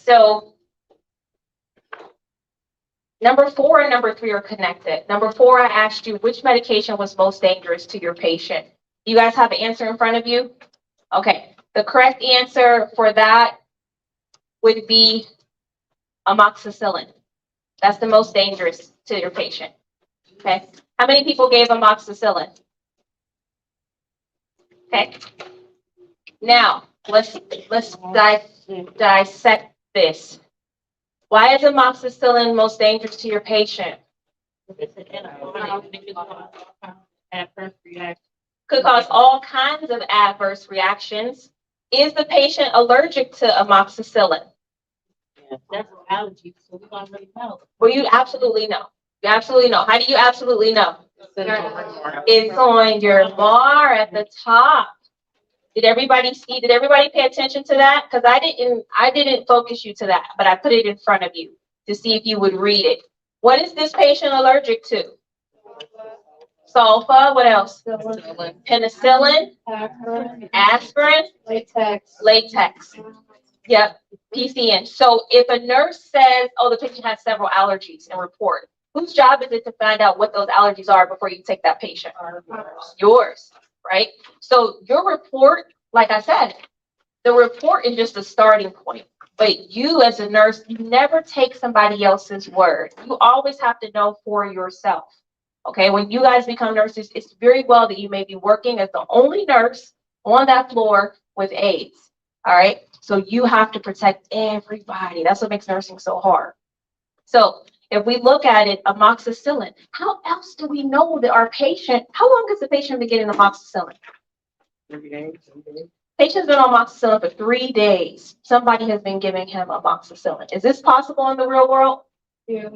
So number 4 and number 3 are connected. Number 4, I asked you which medication was most dangerous to your patient. You guys have an answer in front of you? Okay. The correct answer for that would be amoxicillin. That's the most dangerous to your patient. Okay. How many people gave amoxicillin? Okay. Now, let's dissect this. Why is amoxicillin most dangerous to your patient? Could cause all kinds of adverse reactions. Is the patient allergic to amoxicillin? That's allergy, so we already know. Well, you absolutely know. You absolutely know. How do you absolutely know? It's on your bar at the top. Did everybody see? Did everybody pay attention to that? Because I didn't focus you to that, but I put it in front of you to see if you would read it. What is this patient allergic to? Sulfa. What else? Penicillin. Aspirin. Latex. Yep. PCN. So if a nurse says, oh, the patient has several allergies and report, whose job is it to find out what those allergies are before you take that patient? Yours, right? So your report, like I said, the report is just a starting point. But you as a nurse, you never take somebody else's word. You always have to know for yourself. Okay, when you guys become nurses, it's very well that you may be working as the only nurse on that floor with AIDS. All right, so you have to protect everybody. That's what makes nursing so hard. So if we look at it, amoxicillin, how else do we know that our patient, how long has the patient been getting amoxicillin? 3 days. Patient's been on amoxicillin for 3 days. Somebody has been giving him amoxicillin. Is this possible in the real world? Yeah.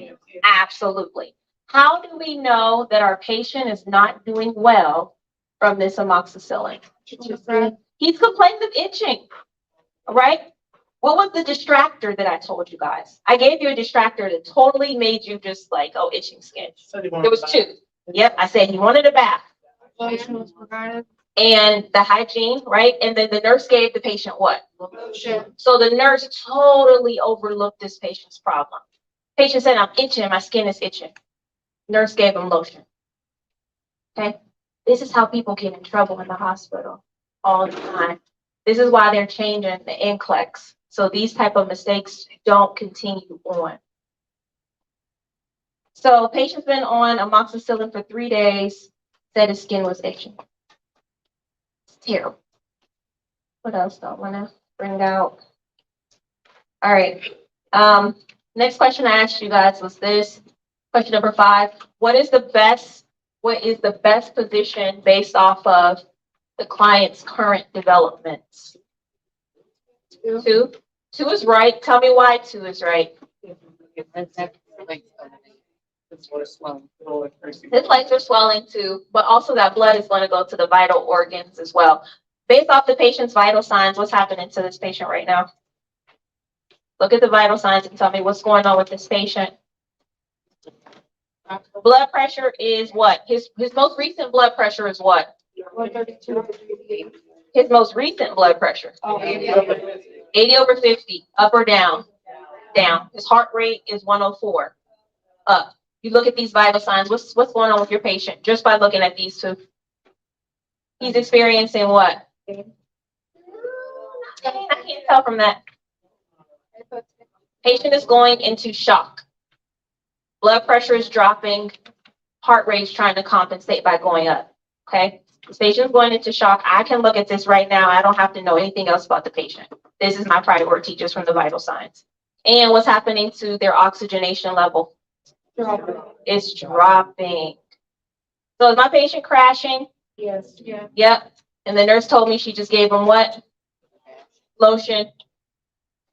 Absolutely. How do we know that our patient is not doing well from this amoxicillin? He's complaining of itching, right? What was the distractor that I told you guys? I gave you a distractor that totally made you just like, oh, itching skin. There was 2. Yep, I said he wanted a bath. And the hygiene, right? And then the nurse gave the patient what? Lotion. So the nurse totally overlooked this patient's problem. Patient said, I'm itching, my skin is itching. Nurse gave him lotion. Okay? This is how people get in trouble in the hospital all the time. This is why they're changing the NCLEX. So these type of mistakes don't continue on. So patient's been on amoxicillin for 3 days, said his skin was itching. It's terrible. What else do I want to bring out? All right. Next question I asked you guys was this. Question number 5. What is the best position based off of the client's current developments? 2. 2 is right. Tell me why 2 is right. His legs are swelling too, but also that blood is going to go to the vital organs as well. Based off the patient's vital signs, what's happening to this patient right now? Look at the vital signs and tell me what's going on with this patient. Blood pressure is what? His most recent blood pressure is what? His most recent blood pressure. 80/50, up or down? Down. His heart rate is 104. Up. You look at these vital signs. What's going on with your patient just by looking at these 2? He's experiencing what? I can't tell from that. Patient is going into shock. Blood pressure is dropping. Heart rate is trying to compensate by going up. Okay? This patient is going into shock. I can look at this right now. I don't have to know anything else about the patient. This is my priority just from the vital signs. And what's happening to their oxygenation level? It's dropping. So is my patient crashing? Yes. Yeah. Yep. And the nurse told me she just gave him what? Lotion.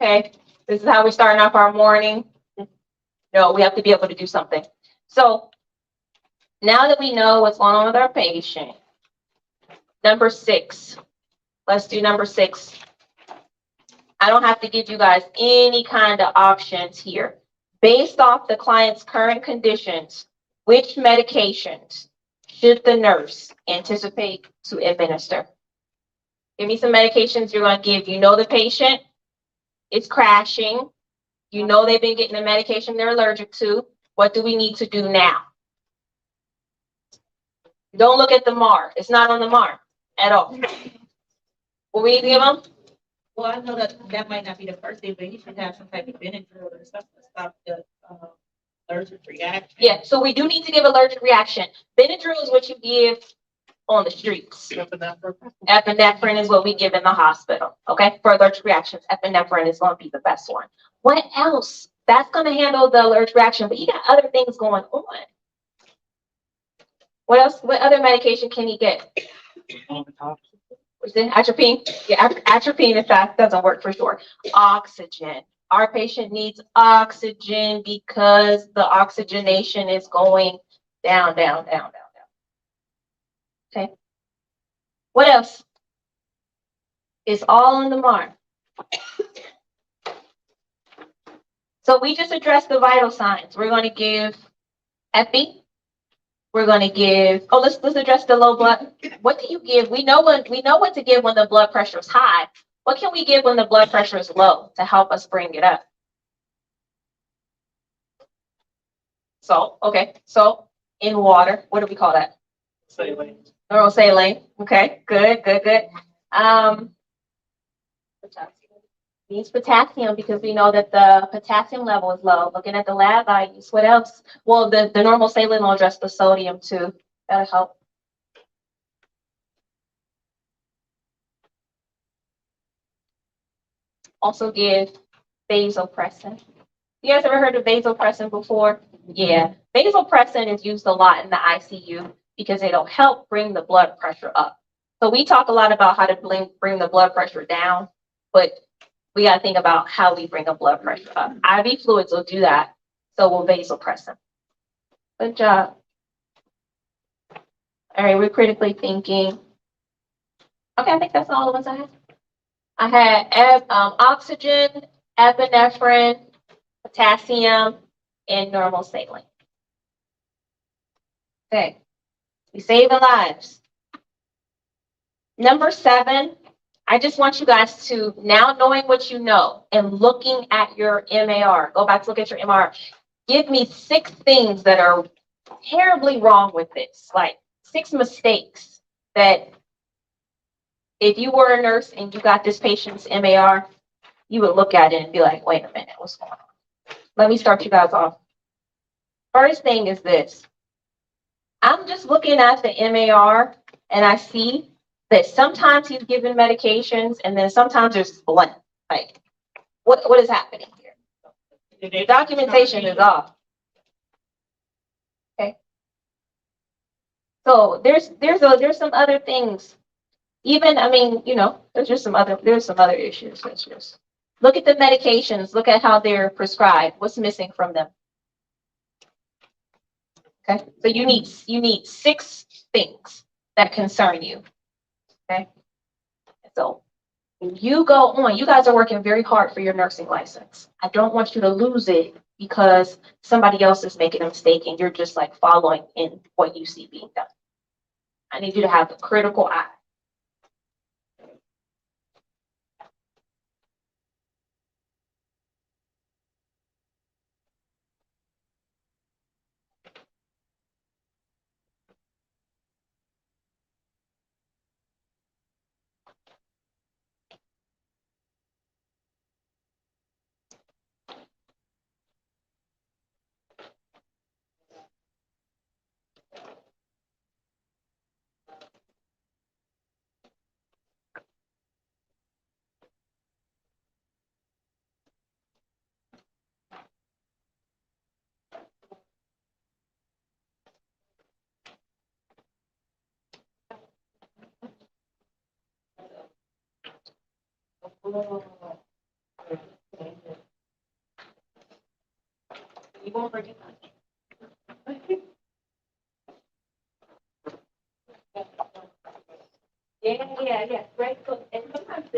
Okay. This is how we're starting off our morning. No, we have to be able to do something. So now that we know what's going on with our patient, number 6. Let's do number 6. I don't have to give you guys any kind of options here. Based off the client's current conditions, which medications should the nurse anticipate to administer? Give me some medications you're going to give. You know the patient is crashing. You know they've been getting the medication they're allergic to. What do we need to do now? Don't look at the MAR. It's not on the MAR at all. What we need to give them? Well, I know that might not be the first thing, but he should have some type of Benadryl or something to stop the allergic reaction. Yeah, so we do need to give allergic reaction. Benadryl is what you give on the streets. Epinephrine is what we give in the hospital, okay? For allergic reactions, epinephrine is going to be the best one. What else? That's going to handle the allergic reaction, but you got other things going on. What else? What other medication can he get? Is it atropine? Yeah, atropine, in fact, doesn't work for sure. Oxygen. Our patient needs oxygen because the oxygenation is going down, down, down, down, down. Okay. What else? It's all in the MAR. So we just addressed the vital signs. We're going to give epi. We're going to give, let's address the low blood. What do you give? We know what to give when the blood pressure is high. What can we give when the blood pressure is low to help us bring it up? Salt, okay. Salt in water. What do we call that? Saline. Normal saline. Okay, good. Needs potassium because we know that the potassium level is low. Looking at the lab values, what else? Well, the normal saline will address the sodium too. That'll help. Also give vasopressin. You guys ever heard of vasopressin before? Yeah, vasopressin is used a lot in the ICU because it'll help bring the blood pressure up. So we talk a lot about how to bring the blood pressure down, but we got to think about how we bring the blood pressure up. IV fluids will do that. So will vasopressin. Good job. All right, we're critically thinking. Okay, I think that's all the ones I had. I had oxygen, epinephrine, potassium, and normal saline. Okay, we saving lives. Number 7, I just want you guys to, now knowing what you know and looking at your MAR, go back to look at your MAR. Give me 6 things that are terribly wrong with this, like 6 mistakes that if you were a nurse and you got this patient's MAR, you would look at it and be like, wait a minute, what's going on? Let me start you guys off. First thing is this. I'm just looking at the MAR and I see that sometimes he's given medications and then sometimes there's blank. Like, what is happening here? The documentation is off. Okay. So there's some other things. Even, I mean, you know, there's some other issues. Let's just look at the medications, look at how they're prescribed, what's missing from them. Okay, so you need 6 things that concern you. Okay, so when you go on, you guys are working very hard for your nursing license. I don't want you to lose it because somebody else is making a mistake and you're just like following in what you see being done. I need you to have a critical eye. You won't forget that. Yeah. Right. So, and sometimes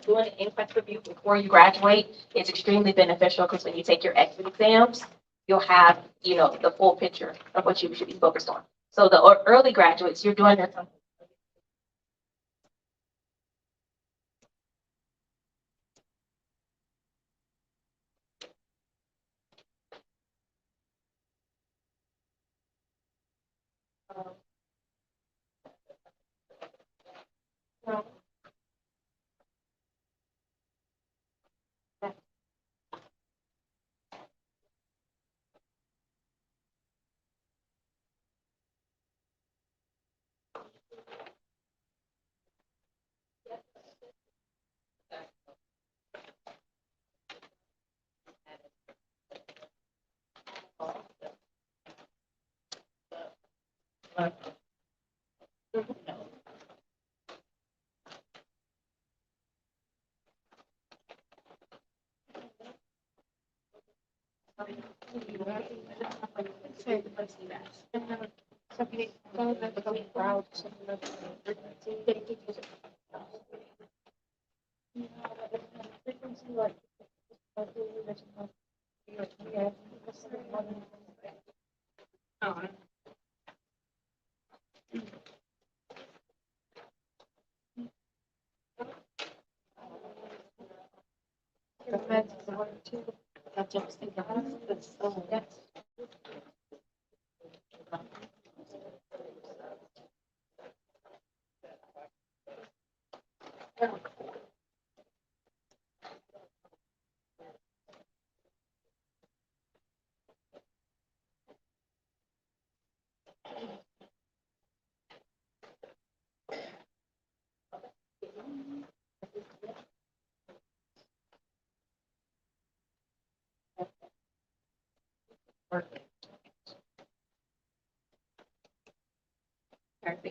doing an NCLEX review before you graduate is extremely beneficial because when you take your exit exams, you'll have, you know, the full picture of what you should be focused on. So the early graduates, you're doing their Perfect.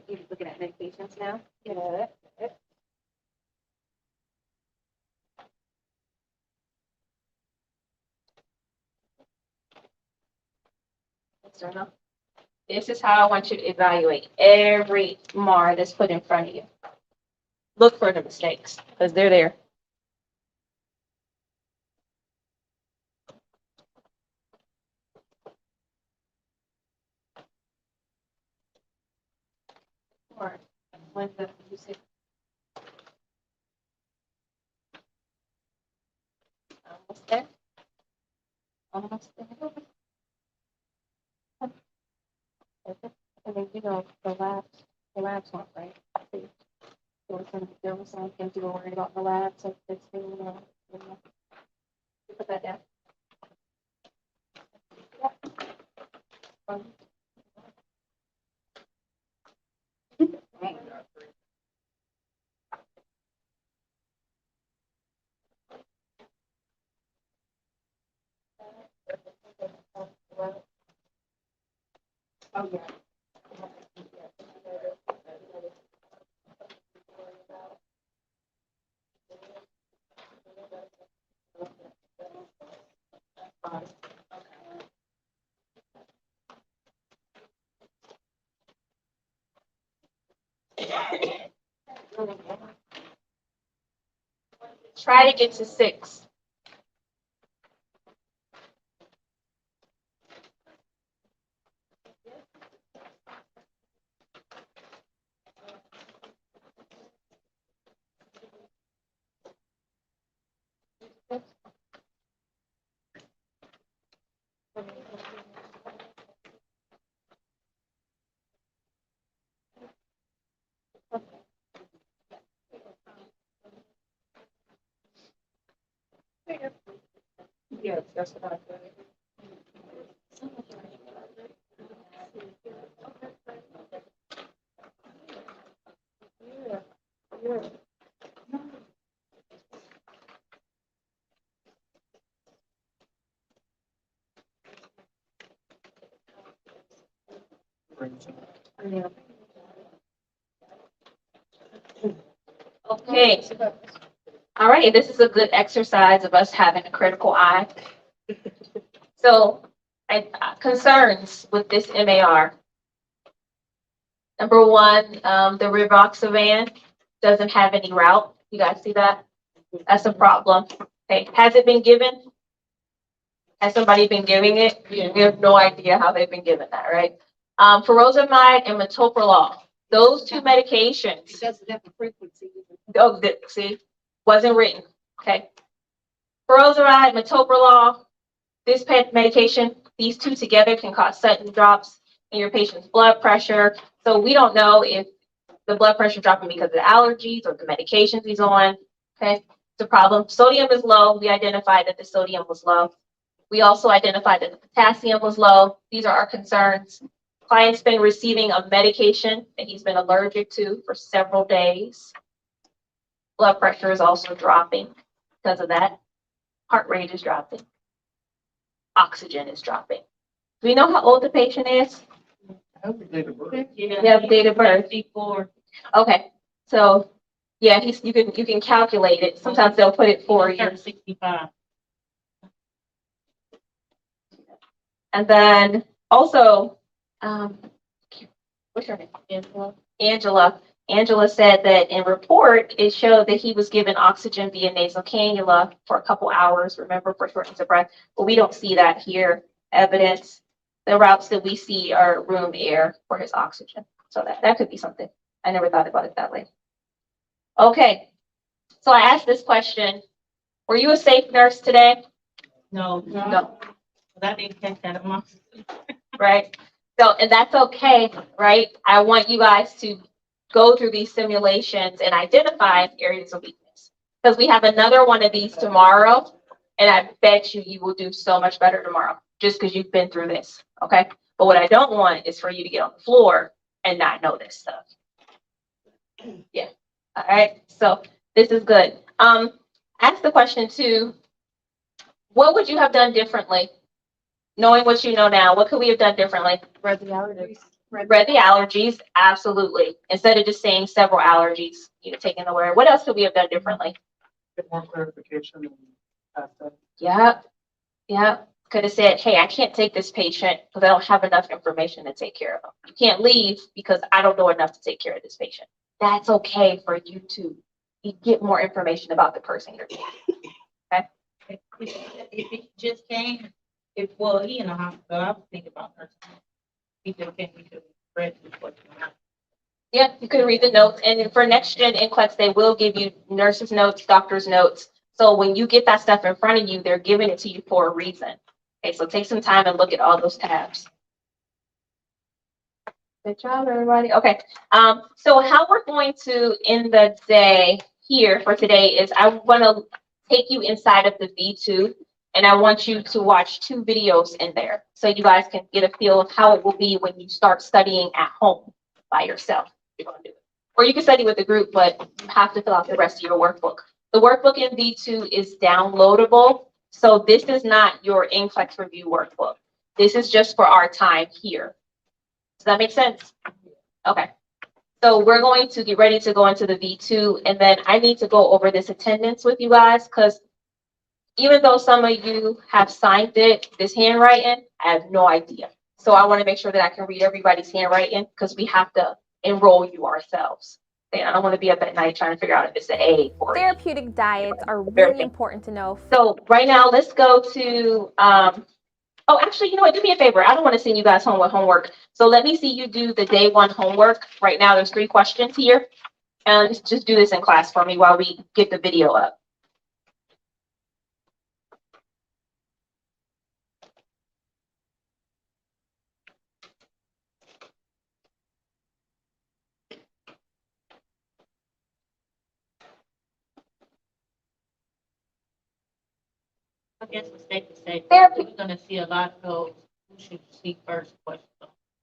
You're looking at medications now? Yeah. External. This is how I want you to evaluate every MAR that's put in front of you. Look for the mistakes, because they're there. Or when the music. Almost there. Almost there. Perfect. And then, the labs weren't right. There was some things you were worried about in the lab, so it's been, put that down. Oh, yeah. Try to get to 6. Yes, that's what I said. Okay. All right, this is a good exercise of us having a critical eye. So, concerns with this MAR. Number 1, the rivaroxaban doesn't have any route. You guys see that? That's a problem. Okay, has it been given? Has somebody been giving it? We have no idea how they've been given that, right? Furosemide and metoprolol. Those 2 medications. It doesn't have the frequency. Oh, see, wasn't written. Okay. Furosemide, metoprolol. This medication, these 2 together can cause sudden drops in your patient's blood pressure. So we don't know if the blood pressure dropping because of the allergies or the medications he's on. Okay, it's a problem. Sodium is low. We identified that the sodium was low. We also identified that the potassium was low. These are our concerns. Client's been receiving a medication that he's been allergic to for several days. Blood pressure is also dropping because of that. Heart rate is dropping. Oxygen is dropping. Do we know how old the patient is? have the date of birth. Yeah. You have date of birth. Before. Okay, so, yeah, you can calculate it. Sometimes they'll put it for you. 65. And then also, what's her name? Angela said that in report, it showed that he was given oxygen via nasal cannula for a couple hours, remember, for shortness of breath. But we don't see that here, evidence. The routes that we see are room air for his oxygen. So that could be something. I never thought about it that way. Okay, so I asked this question. Were you a safe nurse today? No. No. I didn't catch that amount. Right? So, and that's okay, right? I want you guys to go through these simulations and identify areas of weakness. Because we have another one of these tomorrow, and I bet you will do so much better tomorrow, just because you've been through this, okay? But what I don't want is for you to get on the floor and not know this stuff. Yeah, all right, so this is good. Ask the question too, what would you have done differently? Knowing what you know now, what could we have done differently? Read the allergies. Read the allergies, absolutely. Instead of just saying several allergies, taking the word. What else could we have done differently? Get more clarification and past that. Yep. Could have said, hey, I can't take this patient because I don't have enough information to take care of them. You can't leave because I don't know enough to take care of this patient. That's okay for you to get more information about the person you're taking. Okay. If it just came, he in the hospital, I was thinking about nursing. He just came, we could read what. Yeah, you can read the notes. And for next gen NCLEX, they will give you nurses' notes, doctors' notes. So when you get that stuff in front of you, they're giving it to you for a reason. Okay, so take some time and look at all those tabs. Good job, everybody. Okay, so how we're going to end the day here for today is I want to take you inside of the V2, and I want you to watch 2 videos in there so you guys can get a feel of how it will be when you start studying at home by yourself. You're going to do it. Or you can study with a group, but you have to fill out the rest of your workbook. The workbook in V2 is downloadable, so this is not your NCLEX review workbook. This is just for our time here. Does that make sense? Okay. So we're going to get ready to go into the V2, and then I need to go over this attendance with you guys, because even though some of you have signed it, this handwriting, I have no idea. So I want to make sure that I can read everybody's handwriting, because we have to enroll you ourselves. And I don't want to be up at night trying to figure out if it's an A or Therapeutic diets are really important to know. So right now, let's go to, oh, actually, you know what? Do me a favor. I don't want to send you guys home with homework. So let me see you do the day 1 homework. Right now, there's 3 questions here. And just do this in class for me while we get the video up. I guess it's safe to say, Therapy. we're gonna see a lot of those who should see first question.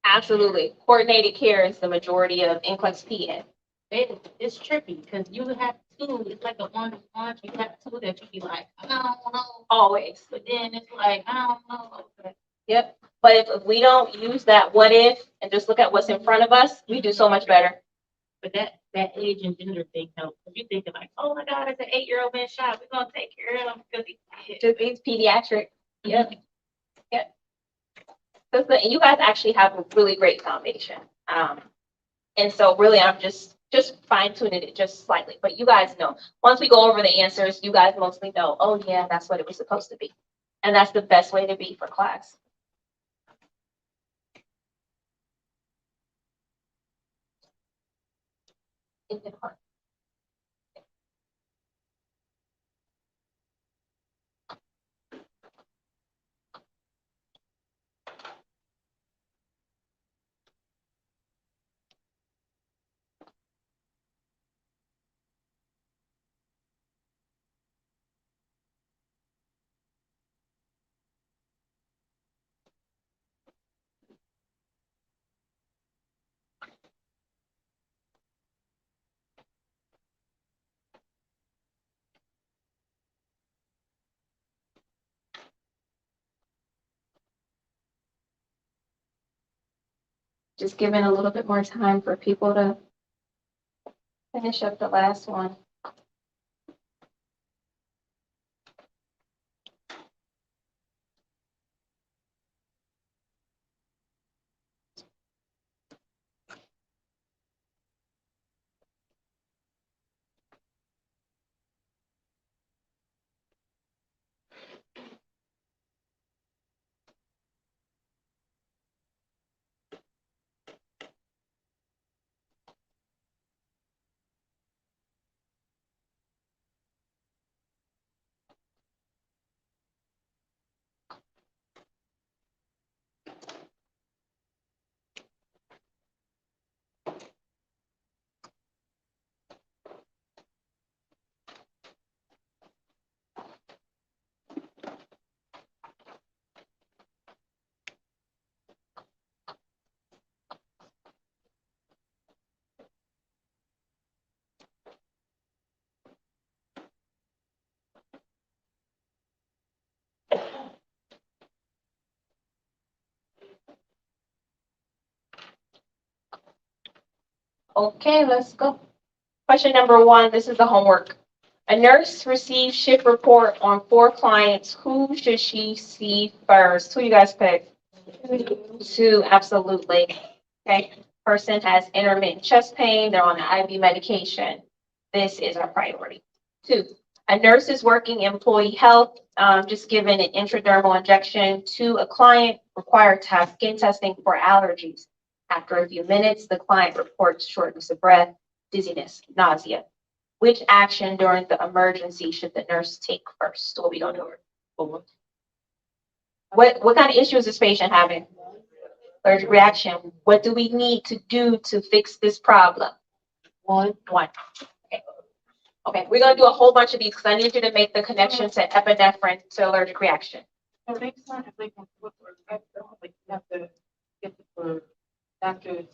Absolutely. Coordinated care is the majority of NCLEX PN. It's tricky, because you have 2, it's like a one, you have 2 that you be like, I don't know, Always. but then it's like, I don't know. Yep. But if we don't use that what if and just look at what's in front of us, we do so much better. But that age and gender thing helps. If you thinking like, oh my God, it's an 8-year-old man shot, we're gonna take care of him because he's Just means pediatric. Yep. Yep. You guys actually have a really great foundation. And so really I'm just fine tuning it just slightly, but you guys know, once we go over the answers, you guys mostly know, oh yeah, that's what it was supposed to be. And that's the best way to be for class. Is it hard? Just giving a little bit more time for people to finish up the last one. Okay, let's go. Question number 1, this is the homework. A nurse receives shift report on 4 clients. Who should she see first? Who you guys pick? 2, absolutely. Okay, person has intermittent chest pain. They're on an IV medication. This is our priority. 2, a nurse is working employee health, just given an intradermal injection to a client, required to have skin testing for allergies. After a few minutes, the client reports shortness of breath, dizziness, nausea. Which action during the emergency should the nurse take first? What we gonna do? What kind of issue is this patient having? Allergic reaction. What do we need to do to fix this problem? One. Okay. Okay, we're gonna do a whole bunch of these because I need you to make the connection to epinephrine to allergic reaction. Next time, if they can look for that, like, you have to get the for doctors.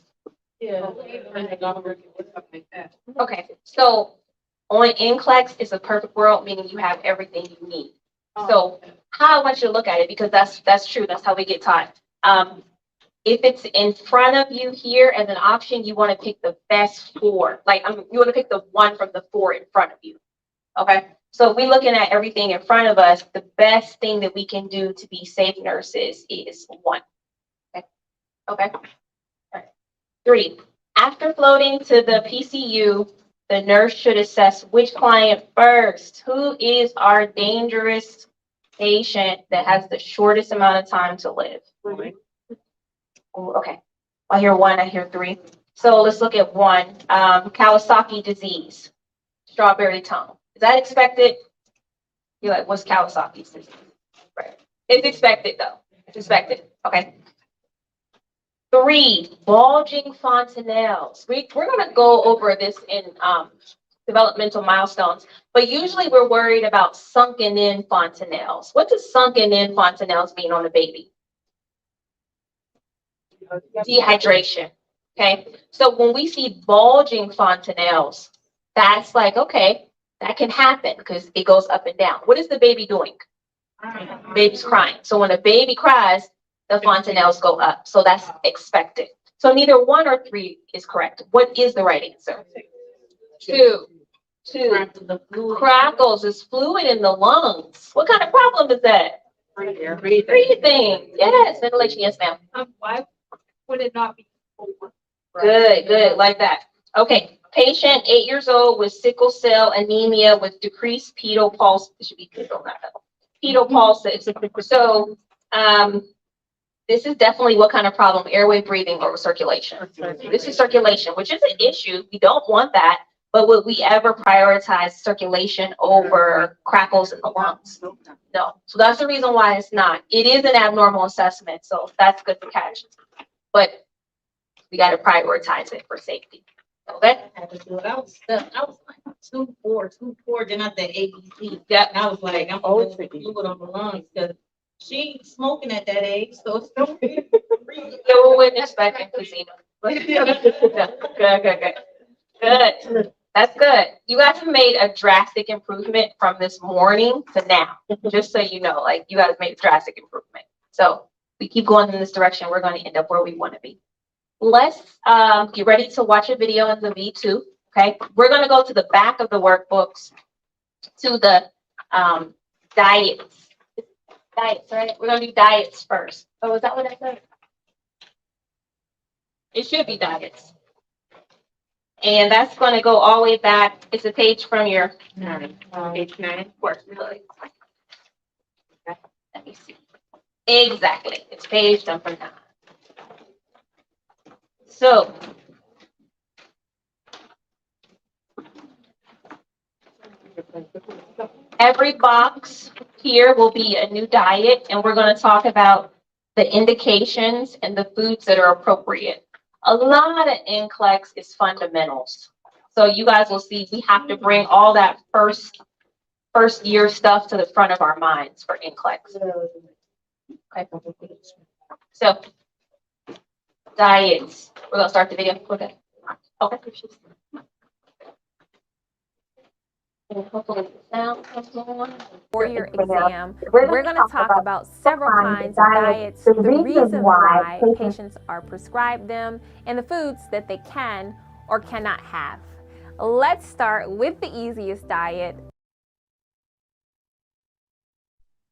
Yeah. And the government or something like that. Okay, so on NCLEX, it's a perfect world, meaning you have everything you need. So how I want you to look at it, because that's true, that's how we get taught. If it's in front of you here as an option, you want to pick the best 4. Like you want to pick the 1 from the 4 in front of you. Okay, so if we're looking at everything in front of us, the best thing that we can do to be safe nurses is 1. Okay. All right. 3, after floating to the PCU, the nurse should assess which client first. Who is our dangerous patient that has the shortest amount of time to live? Ooh, okay, I hear 1, I hear 3. So let's look at 1, Kawasaki disease, strawberry tongue. Is that expected? You're like, what's Kawasaki's disease? Right. It's expected though, it's expected, okay. 3, bulging fontanelles. We're gonna go over this in developmental milestones, but usually we're worried about sunken in fontanelles. What does sunken in fontanelles mean on a baby? Dehydration, okay? So when we see bulging fontanelles, that's like, okay, that can happen because it goes up and down. What is the baby doing? Baby's crying. So when a baby cries, the fontanelles go up. So that's expected. So neither 1 or 3 is correct. What is the right answer? 2. Crackles is fluid in the lungs. What kind of problem is that? Breathing. Yes, ventilation. Yes, ma'am. Why would it not be? Good, like that. Okay, patient 8 years old with sickle cell anemia with decreased pedal pulse. It should be pedal, not pedal pulses. So, this is definitely what kind of problem? Airway, breathing, or circulation. This is circulation, which is an issue. We don't want that, but would we ever prioritize circulation over crackles in the lungs? No. So that's the reason why it's not. It is an abnormal assessment, so that's good to catch. But we got to prioritize it for safety. Okay? I had to do it. I was stuck. I was like 2-4, then I said ABC. Yep. And I was like, I'm always fluid on the lungs because she's smoking at that age, so it's no good. You wouldn't expect emphysema. Good. That's good. You guys have made a drastic improvement from this morning to now. Just so you know, like you guys made a drastic improvement. So we keep going in this direction, we're going to end up where we want to be. let's get ready to watch a video in the V2. Okay, we're going to go to the back of the workbooks to the diets. Diets, right? We're going to do diets first. Oh, is that what I said? It should be diets. And that's going to go all the way back. It's a page from your page 9 workbook. Let me see. Exactly. It's page number 9. So, every box here will be a new diet, and we're going to talk about the indications and the foods that are appropriate. A lot of NCLEX is fundamentals. So you guys will see we have to bring all that first year stuff to the front of our minds for NCLEX. Okay. So, diets. We're going to start the video. Okay. Okay. And hopefully the sound comes on. For your exam, we're going to talk about several kinds of diets, the reason why patients are prescribed them, and the foods that they can or cannot have. Let's start with the easiest diet.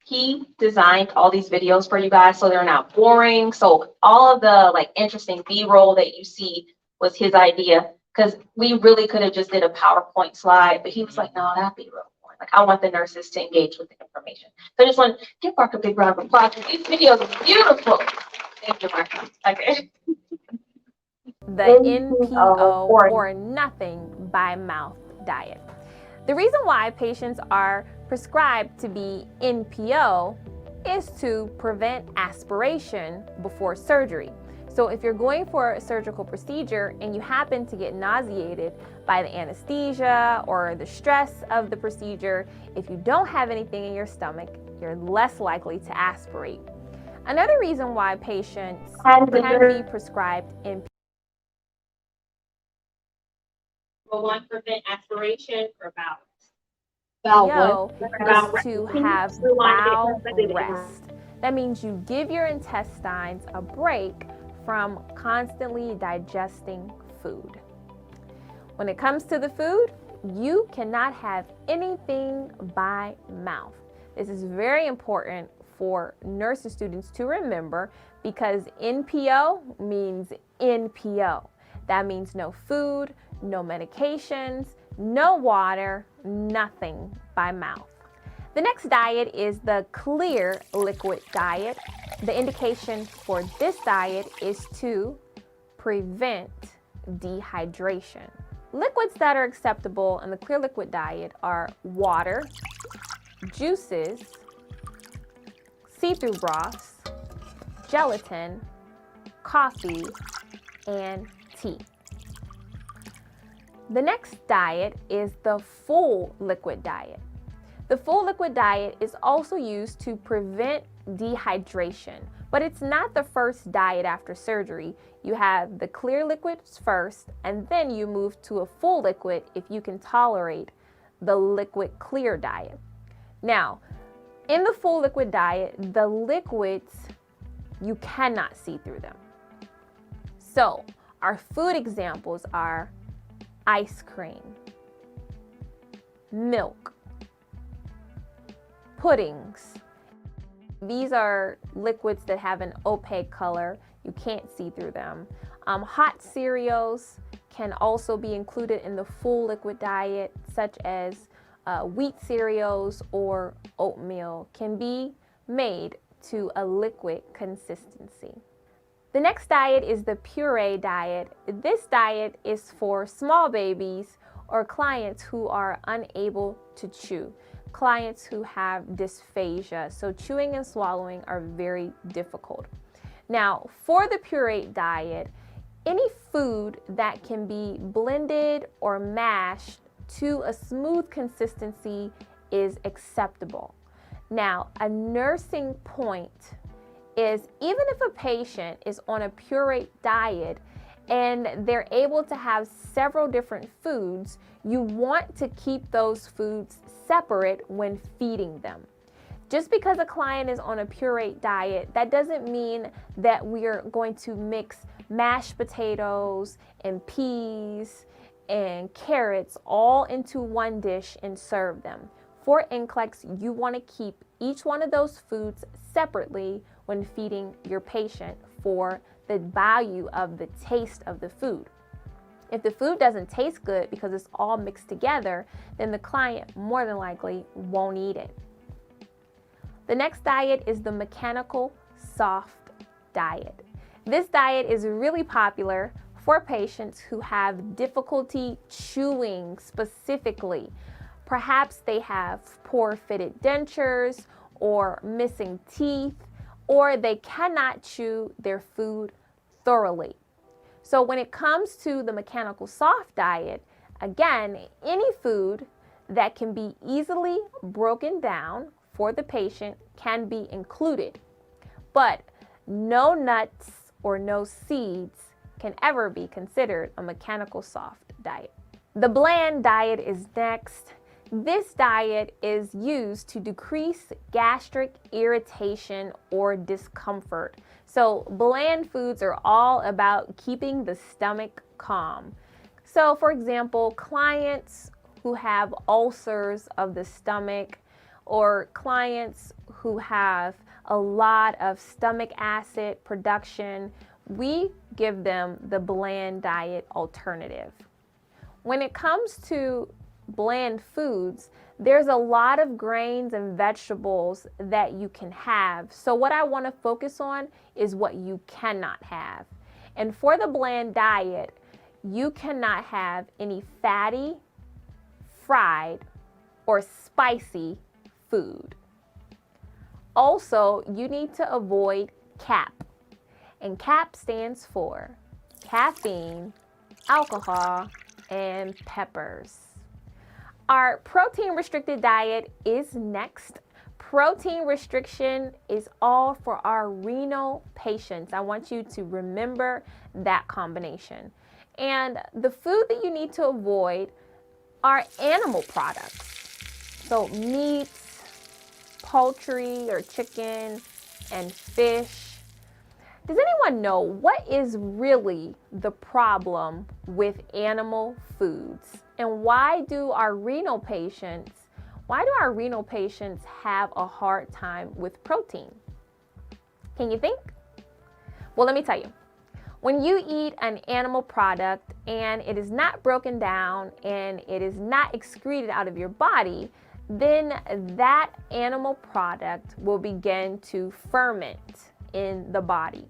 He designed all these videos for you guys so they're not boring. So all of the interesting B-roll that you see was his idea, because we really could have just did a PowerPoint slide, but he was like, no, that'd be real boring. I want the nurses to engage with the information. So I just want to give Mark a big round of applause. These videos are beautiful. Thank you, Mark. Okay. The NPO or nothing by mouth diet. The reason why patients are prescribed to be NPO is to prevent aspiration before surgery. So if you're going for a surgical procedure and you happen to get nauseated by the anesthesia or the stress of the procedure, if you don't have anything in your stomach, you're less likely to aspirate. Another reason why patients can be prescribed NPO. Will one prevent aspiration or bowel? Is to have bowel rest. That means you give your intestines a break from constantly digesting food. When it comes to the food, you cannot have anything by mouth. This is very important for nursing students to remember, because NPO means NPO. That means no food, no medications, no water, nothing by mouth. The next diet is the clear liquid diet. The indication for this diet is to prevent dehydration. Liquids that are acceptable in the clear liquid diet are water, juices, see-through broths, gelatin, coffee, and tea. The next diet is the full liquid diet. The full liquid diet is also used to prevent dehydration, but it's not the first diet after surgery. You have the clear liquids first, and then you move to a full liquid if you can tolerate the liquid clear diet. Now, in the full liquid diet, the liquids, you cannot see through them. So, our food examples are ice cream, milk, puddings. These are liquids that have an opaque color. You can't see through them. Hot cereals can also be included in the full liquid diet, such as wheat cereals or oatmeal can be made to a liquid consistency. The next diet is the puree diet. This diet is for small babies or clients who are unable to chew, clients who have dysphagia, so chewing and swallowing are very difficult. Now, for the puree diet, any food that can be blended or mashed to a smooth consistency is acceptable. Now, a nursing point is even if a patient is on a puree diet and they're able to have several different foods, you want to keep those foods separate when feeding them. Just because a client is on a puree diet, that doesn't mean that we're going to mix mashed potatoes and peas and carrots all into one dish and serve them. For NCLEX, you want to keep each one of those foods separately when feeding your patient for the value of the taste of the food. If the food doesn't taste good because it's all mixed together, then the client more than likely won't eat it. The next diet is the mechanical soft diet. This diet is really popular for patients who have difficulty chewing specifically. Perhaps they have poor fitted dentures or missing teeth, or they cannot chew their food thoroughly. So when it comes to the mechanical soft diet, again, any food that can be easily broken down for the patient can be included, but no nuts or no seeds can ever be considered a mechanical soft diet. The bland diet is next. This diet is used to decrease gastric irritation or discomfort. So bland foods are all about keeping the stomach calm. So for example, clients who have ulcers of the stomach or clients who have a lot of stomach acid production, we give them the bland diet alternative. When it comes to bland foods, there's a lot of grains and vegetables that you can have. So what I want to focus on is what you cannot have. And for the bland diet, you cannot have any fatty, fried, or spicy food. Also, you need to avoid CAP. And CAP stands for caffeine, alcohol, and peppers. Our protein restricted diet is next. Protein restriction is all for our renal patients. I want you to remember that combination. And the food that you need to avoid are animal products. So meats, poultry or chicken, and fish. Does anyone know what is really the problem with animal foods? And why do our renal patients have a hard time with protein? Can you think? Well, let me tell you. When you eat an animal product and it is not broken down and it is not excreted out of your body, then that animal product will begin to ferment in the body.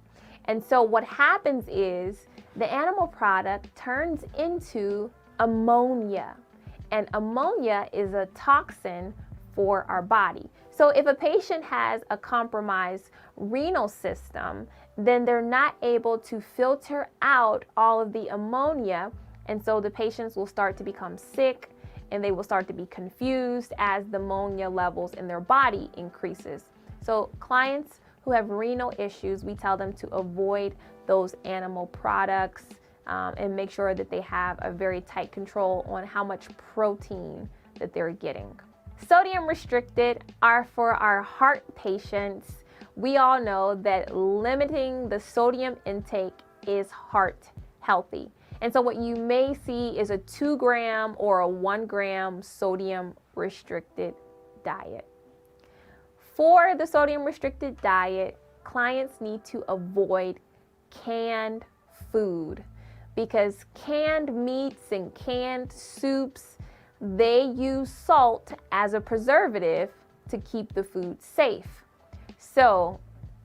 And so what happens is the animal product turns into ammonia, and ammonia is a toxin for our body. So if a patient has a compromised renal system, then they're not able to filter out all of the ammonia, and so the patients will start to become sick and they will start to be confused as the ammonia levels in their body increases. So clients who have renal issues, we tell them to avoid those animal products and make sure that they have a very tight control on how much protein that they're getting. Sodium restricted are for our heart patients. We all know that limiting the sodium intake is heart healthy. And so what you may see is a 2 gram or a 1 gram sodium restricted diet. For the sodium restricted diet, clients need to avoid canned food because canned meats and canned soups, they use salt as a preservative to keep the food safe. So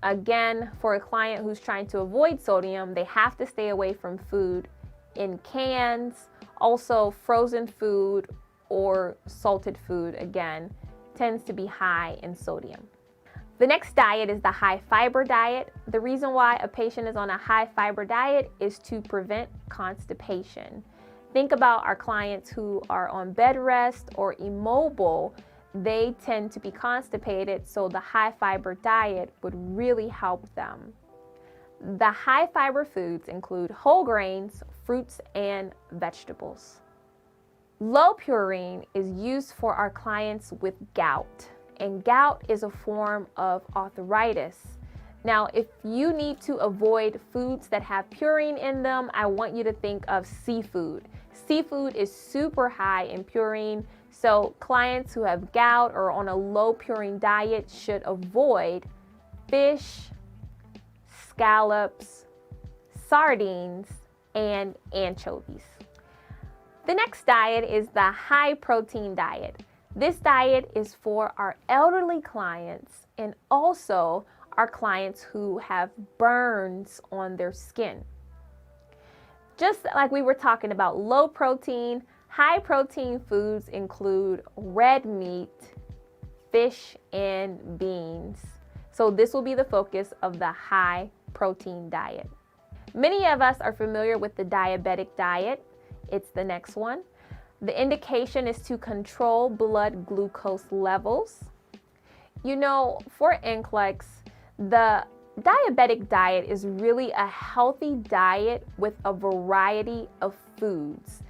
again, for a client who's trying to avoid sodium, they have to stay away from food in cans. Also, frozen food or salted food, again, tends to be high in sodium. The next diet is the high fiber diet. The reason why a patient is on a high fiber diet is to prevent constipation. Think about our clients who are on bed rest or immobile. They tend to be constipated, so the high fiber diet would really help them. The high fiber foods include whole grains, fruits, and vegetables. Low purine is used for our clients with gout, and gout is a form of arthritis Now, if you need to avoid foods that have purine in them, I want you to think of seafood. Seafood is super high in purine, so clients who have gout or on a low purine diet should avoid fish, scallops, sardines, and anchovies. The next diet is the high protein diet. This diet is for our elderly clients and also our clients who have burns on their skin. Just like we were talking about low protein, high protein foods include red meat, fish, and beans. So this will be the focus of the high protein diet. Many of us are familiar with the diabetic diet. It's the next one. The indication is to control blood glucose levels. You know, for NCLEX, the diabetic diet is really a healthy diet with a variety of foods.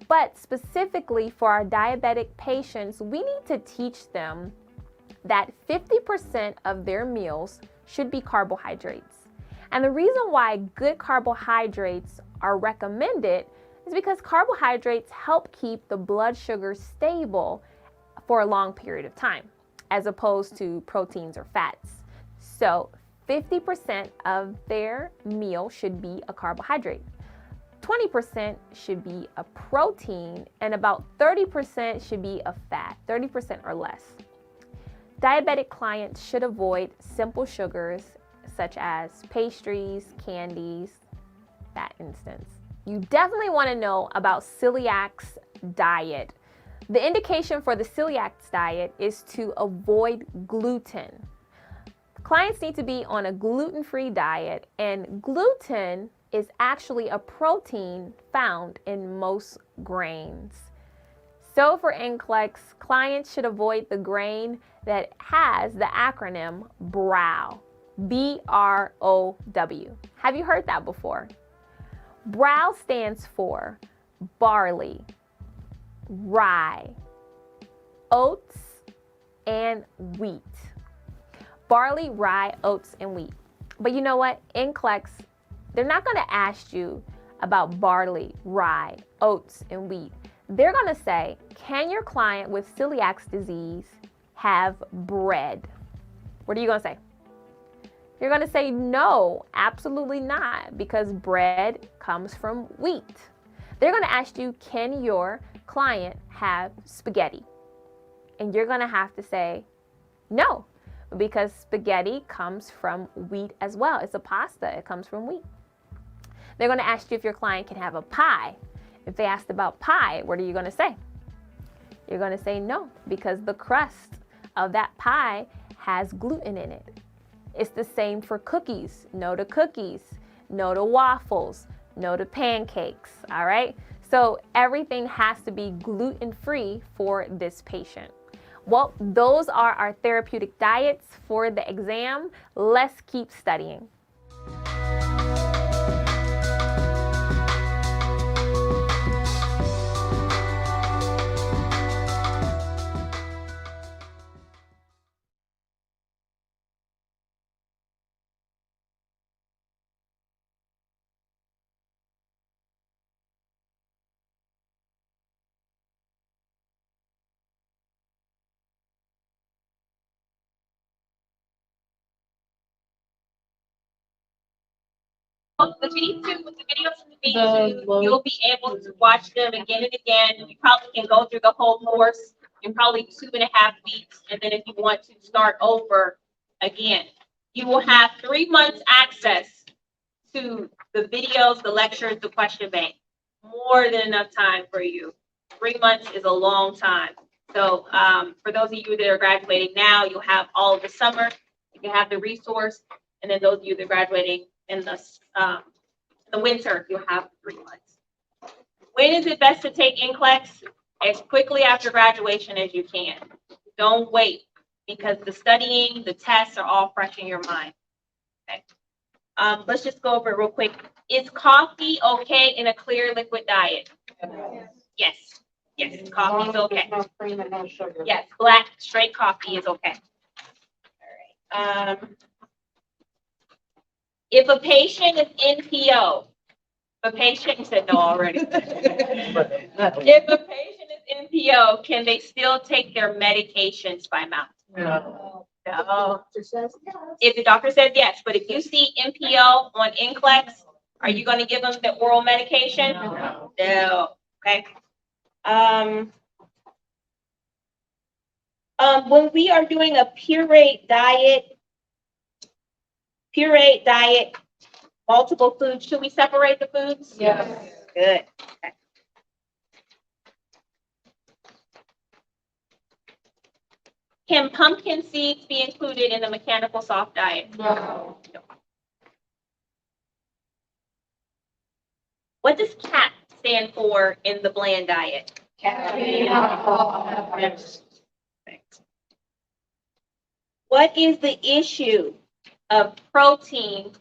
But specifically for our diabetic patients, we need to teach them that 50% of their meals should be carbohydrates. And the reason why good carbohydrates are recommended is because carbohydrates help keep the blood sugar stable for a long period of time, as opposed to proteins or fats. So 50% of their meal should be a carbohydrate. 20% should be a protein, and about 30% should be a fat, 30% or less. Diabetic clients should avoid simple sugars such as pastries, candies, that instance. You definitely want to know about celiac's diet. The indication for the celiac's diet is to avoid gluten. Clients need to be on a gluten-free diet, and gluten is actually a protein found in most grains. So for NCLEX, clients should avoid the grain that has the acronym BROW, B-R-O-W. Have you heard that before? BROW stands for barley, rye, oats, and wheat. Barley, rye, oats, and wheat. But you know what? NCLEX, they're not going to ask you about barley, rye, oats, and wheat. They're going to say, can your client with celiac disease have bread? What are you going to say? You're going to say no, absolutely not, because bread comes from wheat. They're going to ask you, can your client have spaghetti? And you're going to have to say no, because spaghetti comes from wheat as well. It's a pasta, it comes from wheat. They're going to ask you if your client can have a pie. If they asked about pie, what are you going to say? You're going to say no, because the crust of that pie has gluten in it. It's the same for cookies. No to cookies, no to waffles, no to pancakes, all right? So everything has to be gluten-free for this patient. Well, those are our therapeutic diets for the exam. Let's keep studying. The V2, with the videos from the V2, you'll be able to watch them again and again. You probably can go through the whole course in probably 2.5 weeks. And then if you want to start over again, you will have 3 months access to the videos, the lectures, the question bank. More than enough time for you. 3 months is a long time. So for those of you that are graduating now, you'll have all of the summer. You can have the resource. And then those of you that are graduating in the winter, you'll have 3 months. When is it best to take NCLEX? As quickly after graduation as you can. Don't wait, because the studying, the tests are all fresh in your mind. Okay. Let's just go over it real quick. Is coffee okay in a clear liquid diet? Yes. Yes, coffee is okay. No cream and no sugar. Yes, black straight coffee is okay. All right. If a patient is NPO, a patient said no already. If a patient is NPO, can they still take their medications by mouth? No. No. Says yes. If the doctor says yes, but if you see NPO on NCLEX, are you going to give them the oral medication? No. No. Okay. When we are doing a pureed diet, multiple foods, should we separate the foods? Yes. Good. Okay. Can pumpkin seeds be included in the mechanical soft diet? No. What does CAP stand for in the bland diet? Caffeine, alcohol, and What is the issue of protein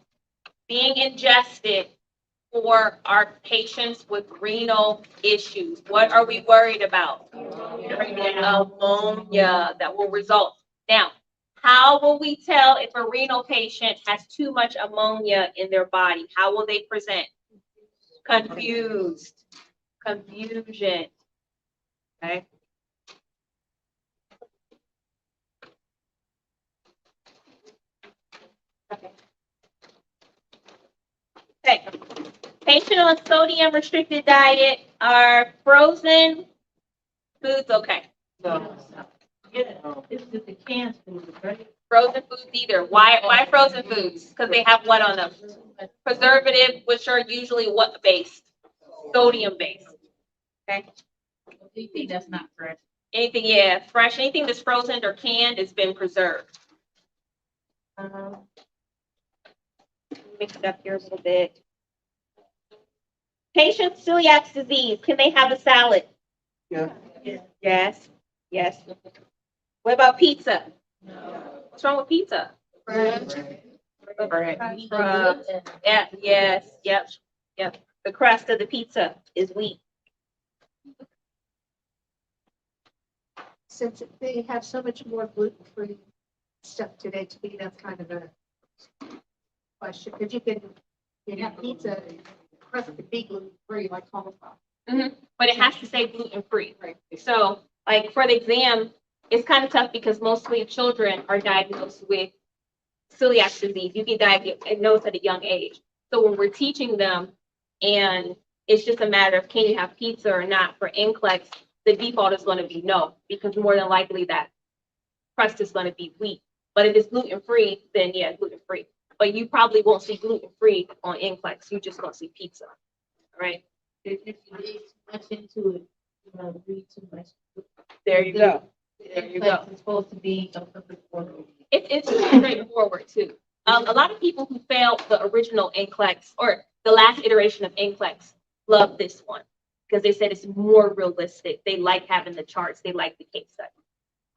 being ingested for our patients with renal issues? What are we worried about? Ammonia that will result. Now, how will we tell if a renal patient has too much ammonia in their body? How will they present? Confused. Confusion. Okay. Okay. Patient on sodium restricted diet are frozen foods okay? No. Yeah, it's just the canned food, right? Frozen foods either. Why frozen foods? Because they have what on them? Preservative, which are usually what based? Sodium based. Okay. Anything that's not fresh. Anything, yeah, fresh, anything that's frozen or canned has been preserved. Mix it up here a little bit. Patients celiac disease, can they have a salad? Yeah. Yes, yes. What about pizza? No. What's wrong with pizza? Bread. Yeah, yes, yep. The crust of the pizza is wheat. Since they have so much more gluten-free stuff today, to me, that's kind of a question, because you have pizza, crust can be gluten-free, like cauliflower. But it has to say gluten-free. So, like, for the exam, it's kind of tough because mostly children are diagnosed with celiac disease. You get diagnosed at a young age. So when we're teaching them, and it's just a matter of can you have pizza or not for NCLEX, the default is going to be no, because more than likely that crust is going to be wheat. But if it's gluten-free, then yeah, gluten-free. But you probably won't see gluten-free on NCLEX. You're just going to see pizza, right? If you read too much into it, read too much. There you go. There you go. It's supposed to be a perfect order. It's straightforward too. A lot of people who failed the original NCLEX or the last iteration of NCLEX love this one because they said it's more realistic. They like having the charts. They like the case study.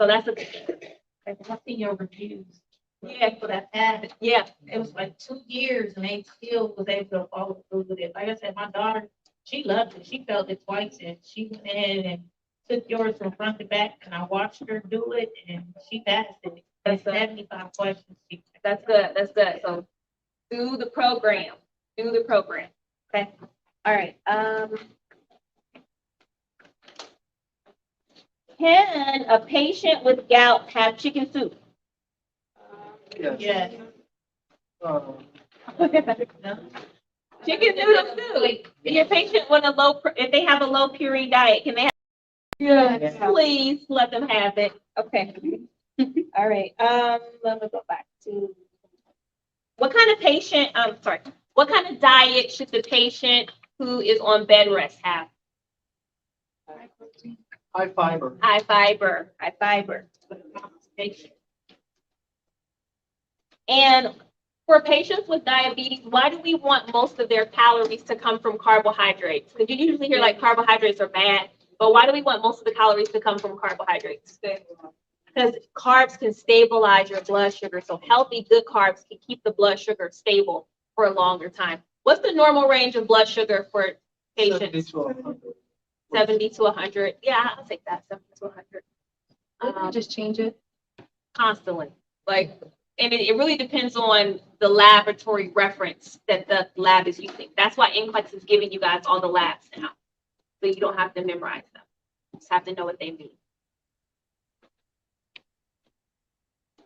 So that's a big thing. I see your reviews. Yeah. For that ad, Yeah. it was like 2 years and they still was able to follow through with it. Like I said, my daughter, she loved it. She felt it twice and she went in and took yours from front to back and I watched her do it and she passed it. That's 75 questions. That's good. That's good. So do the program. Do the program. Okay. All right. Can a patient with gout have chicken soup? Yeah. Chicken noodle soup. If your patient with if they have a low purine diet, can they have? Yes. Please let them have it. Okay. All right. Let me go back to what kind of patient, what kind of diet should the patient who is on bed rest have? High fiber. High fiber, high fiber. And for patients with diabetes, why do we want most of their calories to come from carbohydrates? Because you usually hear like carbohydrates are bad, but why do we want most of the calories to come from carbohydrates? Because carbs can stabilize your blood sugar. So healthy, good carbs can keep the blood sugar stable for a longer time. What's the normal range of blood sugar for patients? 70 to 100. Yeah, I'll take that, 70 to 100. Just change it. Constantly. Like And it really depends on the laboratory reference that the lab is using. That's why NCLEX is giving you guys all the labs now. So you don't have to memorize them. You just have to know what they mean.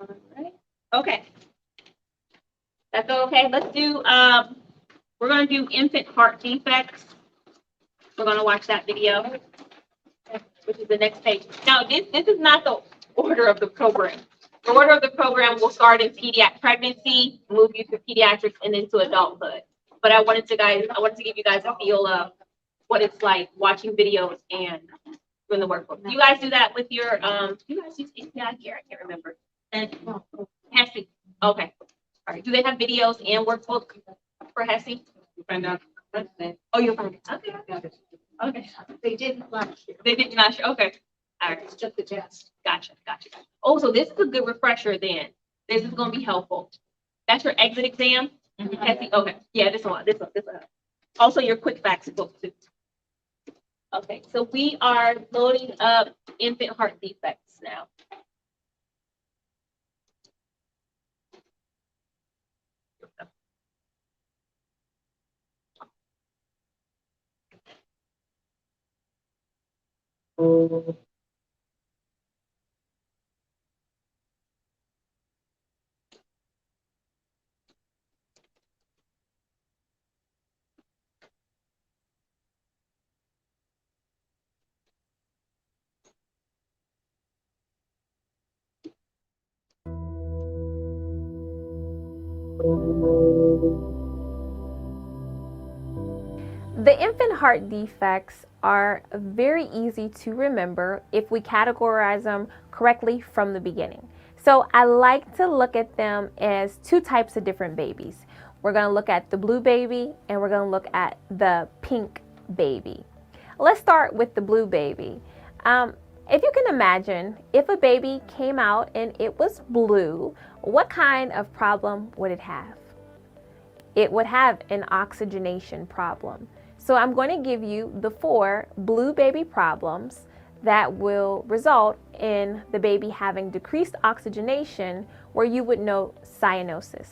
All right. Okay. That's okay. Let's do, we're going to do infant heart defects. We're going to watch that video, which is the next page. Now, this is not the order of the program. The order of the program will start in pediatric pregnancy, move you through pediatrics, and then to adulthood. But I wanted to give you guys a feel of what it's like watching videos and doing the workbook. Do you guys do that with your, do you guys use API here? I can't remember. And HESI. Okay. All right. Do they have videos and workbook for HESI? Find out. Oh, you'll find it. Okay. Okay. They didn't last year. They did not. Okay. All right. It's just the test. Gotcha. Oh, so this is a good refresher then. This is going to be helpful. That's your exit exam? HESI? Okay. Yeah, this one. Also your quick facts book too. Okay, so we are loading up infant heart defects now. The infant heart defects are very easy to remember if we categorize them correctly from the beginning. So I like to look at them as two types of different babies. We're going to look at the blue baby and we're going to look at the pink baby. Let's start with the blue baby. If you can imagine, if a baby came out and it was blue, what kind of problem would it have? It would have an oxygenation problem. So I'm going to give you the 4 blue baby problems that will result in the baby having decreased oxygenation where you would know cyanosis.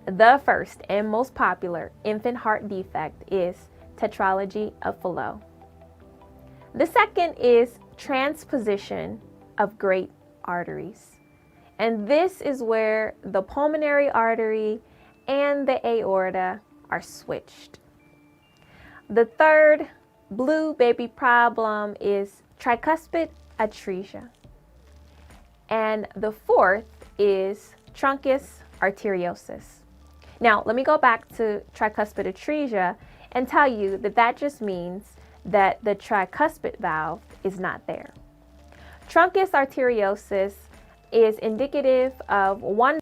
The first and most popular infant heart defect is tetralogy of Fallot. The second is transposition of great arteries. And this is where the pulmonary artery and the aorta are switched. The third blue baby problem is tricuspid atresia. And the fourth is truncus arteriosus. Now, let me go back to tricuspid atresia and tell you that that just means that the tricuspid valve is not there. Truncus arteriosus is indicative of one.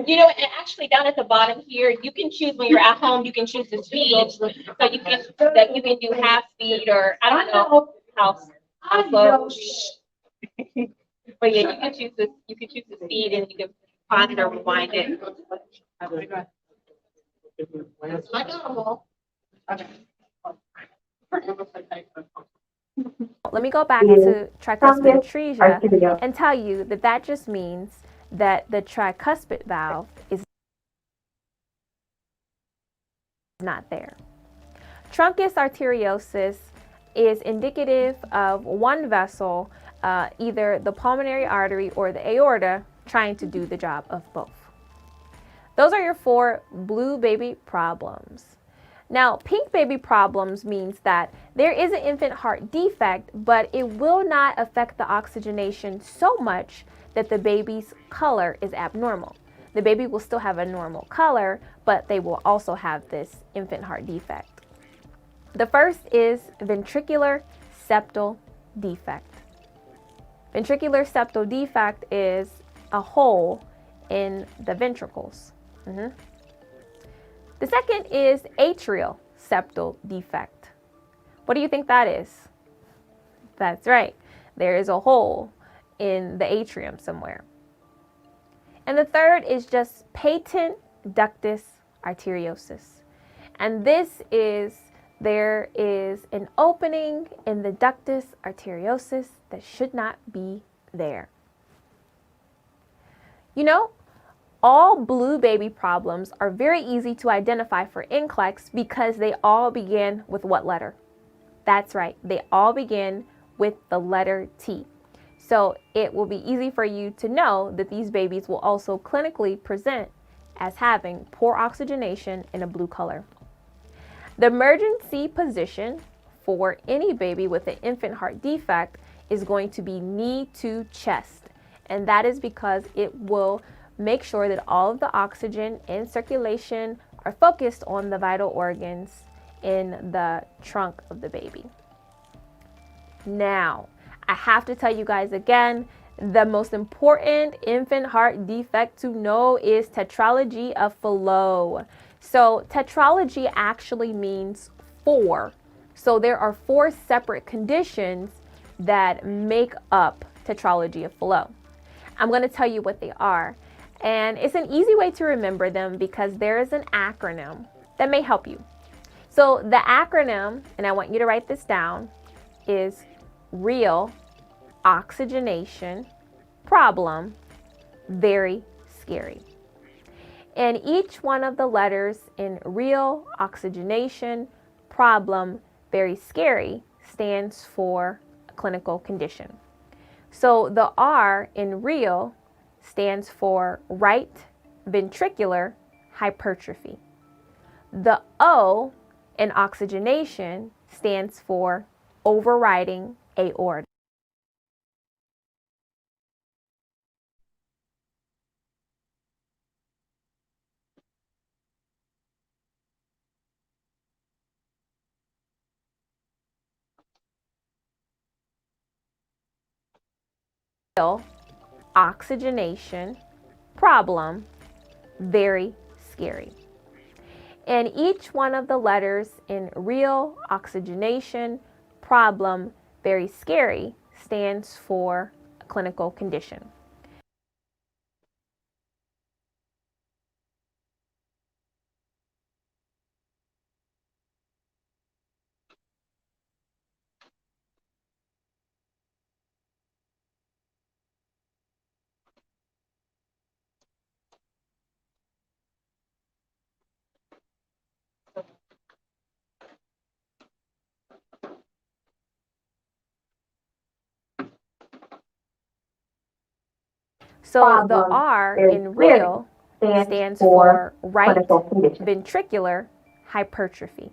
You know, and actually down at the bottom here, you can choose when you're at home, you can choose the speed. So you can do half speed or I don't know how slow. But yeah, you can choose the speed and you can pause it or rewind it. Like a wall. Let me go back to tricuspid atresia and tell you that that just means that the tricuspid valve is not there. Truncus arteriosus is indicative of one vessel, either the pulmonary artery or the aorta, trying to do the job of both. Those are your 4 blue baby problems. Now, pink baby problems means that there is an infant heart defect, but it will not affect the oxygenation so much that the baby's color is abnormal. The baby will still have a normal color, but they will also have this infant heart defect. The first is ventricular septal defect. Ventricular septal defect is a hole in the ventricles. The second is atrial septal defect. What do you think that is? That's right. There is a hole in the atrium somewhere. And the third is just patent ductus arteriosus. And this is there is an opening in the ductus arteriosus that should not be there. You know, all blue baby problems are very easy to identify for NCLEX because they all begin with what letter? That's right, they all begin with the letter T. So it will be easy for you to know that these babies will also clinically present as having poor oxygenation in a blue color. The emergency position for any baby with an infant heart defect is going to be knee to chest. And that is because it will make sure that all of the oxygen and circulation are focused on the vital organs in the trunk of the baby. Now, I have to tell you guys again, the most important infant heart defect to know is tetralogy of Fallot. So tetralogy actually means 4. So there are 4 separate conditions that make up tetralogy of Fallot. I'm going to tell you what they are. And it's an easy way to remember them because there is an acronym that may help you. So the acronym, and I want you to write this down, is real oxygenation problem, very scary. And each one of the letters in real oxygenation problem, very scary, stands for a clinical condition. So the R in real stands for right ventricular hypertrophy. The O in oxygenation stands for overriding aorta. Oxygenation problem, very scary. And each one of the letters in real oxygenation problem, very scary, stands for a clinical condition. So the R in real stands for right ventricular hypertrophy.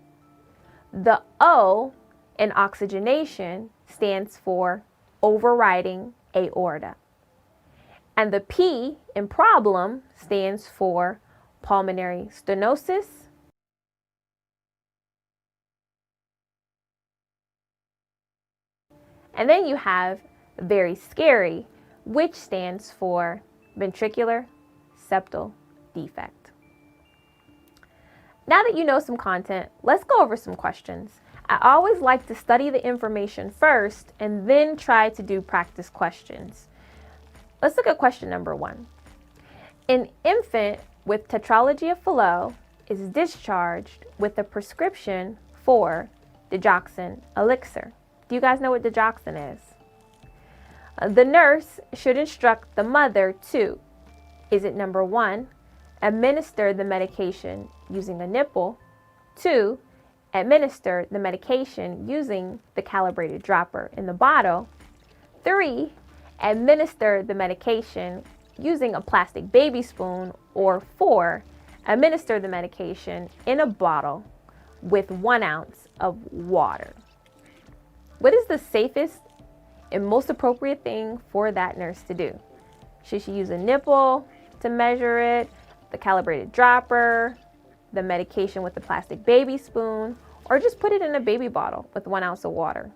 The O in oxygenation stands for overriding aorta. And the P in problem stands for pulmonary stenosis. And then you have very scary, which stands for ventricular septal defect. Now that you know some content, let's go over some questions. I always like to study the information first and then try to do practice questions. Let's look at question number 1. An infant with tetralogy of Fallot is discharged with a prescription for digoxin elixir. Do you guys know what digoxin is? The nurse should instruct the mother to, is it number 1, administer the medication using a nipple, 2, administer the medication using the calibrated dropper in the bottle, 3, administer the medication using a plastic baby spoon, or 4, administer the medication in a bottle with 1 ounce of water. What is the safest and most appropriate thing for that nurse to do? Should she use a nipple to measure it, the calibrated dropper, the medication with the plastic baby spoon, or just put it in a baby bottle with 1 ounce of water?